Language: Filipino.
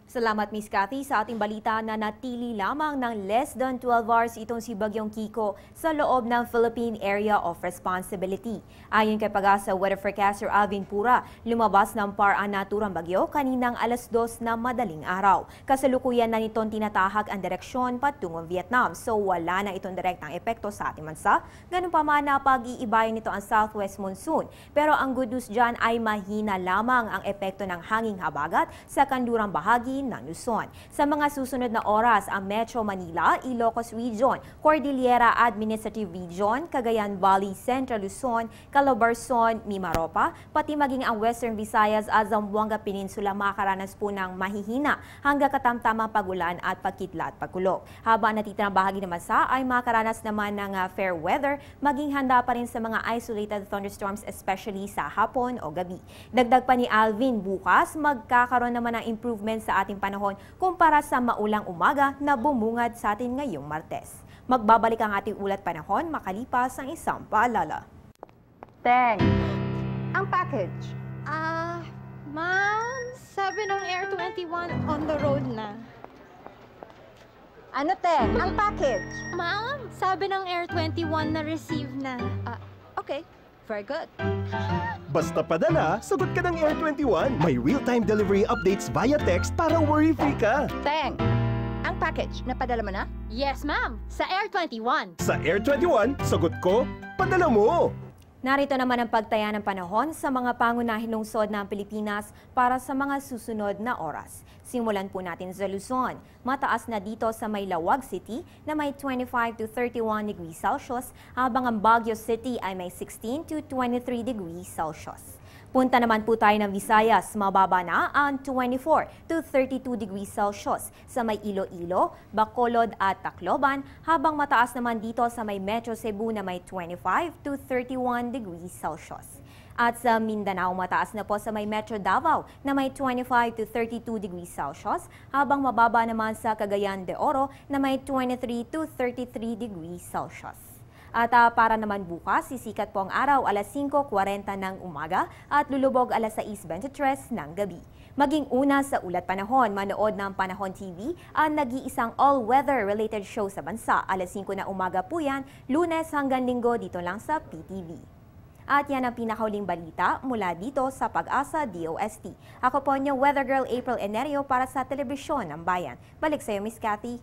Salamat Miss Cathy sa ating balita na natili lamang ng less than 12 hours itong si Bagyong Kiko sa loob ng Philippine Area of Responsibility. Ayon kay Pag-asa Weather Forecaster Alvin Pura, lumabas ng par-an naturang bagyo kaninang alas 2 na madaling araw. Kasalukuyan na nitong tinatahak ang direksyon patungong Vietnam, so wala na itong direktang epekto sa ating bansa. Ganun pa man na pag-iibayan nito ang southwest monsoon. Pero ang good news dyan ay mahina lamang ang epekto ng hanging habagat sa kandurang bahagi ng Luzon. Sa mga susunod na oras, ang Metro Manila, Ilocos Region, Cordillera Administrative Region, Cagayan Valley, Central Luzon, Calabarzon, Mimaropa, pati maging ang Western Visayas at Zamboanga Peninsula makakaranas po ng mahihina hanggang katamtamang pagulan at pagkitla at pagkulog. Habang natitirang bahagi ng bansa ay makakaranas naman ng fair weather, maging handa pa rin sa mga isolated thunderstorms especially sa hapon o gabi. Dagdag pa ni Alvin, bukas magkakaroon naman ng improvement sa ating panahon kumpara sa maulang umaga na bumungad sa atin ngayong Martes. Magbabalik ang ating ulat panahon makalipas ang isang paalala. Teng, ang package. Ma'am, sabi ng Air 21 on the road na. Ano, Teng? Ang package. Ma'am, sabi ng Air 21 na receive na. Okay, very good. Basta padala, sagot ka ng Air 21. May real-time delivery updates via text para worry-free ka. Teng, ang package, napadala mo na? Yes, ma'am, sa Air 21. Sa Air 21, sagot ko, padala mo. Narito naman ang pagtaya ng panahon sa mga pangunahing lungsod ng Pilipinas para sa mga susunod na oras. Simulan po natin sa Luzon. Mataas na dito sa Maylawag City na may 25 to 31 degrees Celsius, habang ang Baguio City ay may 16 to 23 degrees Celsius. Punta naman po tayo ng Visayas, mababa na ang 24 to 32 degrees Celsius sa may Iloilo, Bacolod at Tacloban, habang mataas naman dito sa may Metro Cebu na may 25 to 31 degrees Celsius. At sa Mindanao, mataas na po sa may Metro Davao na may 25 to 32 degrees Celsius, habang mababa naman sa Cagayan de Oro na may 23 to 33 degrees Celsius. At para naman bukas, sisikat po ang araw alas 5:40 ng umaga at lulubog alas 6:23 ng gabi. Maging una sa ulat panahon, manood ng Panahon TV, ang nag-iisang all-weather related show sa bansa. Alas 5 na umaga po yan, Lunes hanggang Linggo dito lang sa PTV. At yan ang pinakauling balita mula dito sa Pag-asa DOST. Ako po niyo Weather Girl April Enerio para sa Telebisyon ng Bayan. Balik sa iyo, Miss Cathy.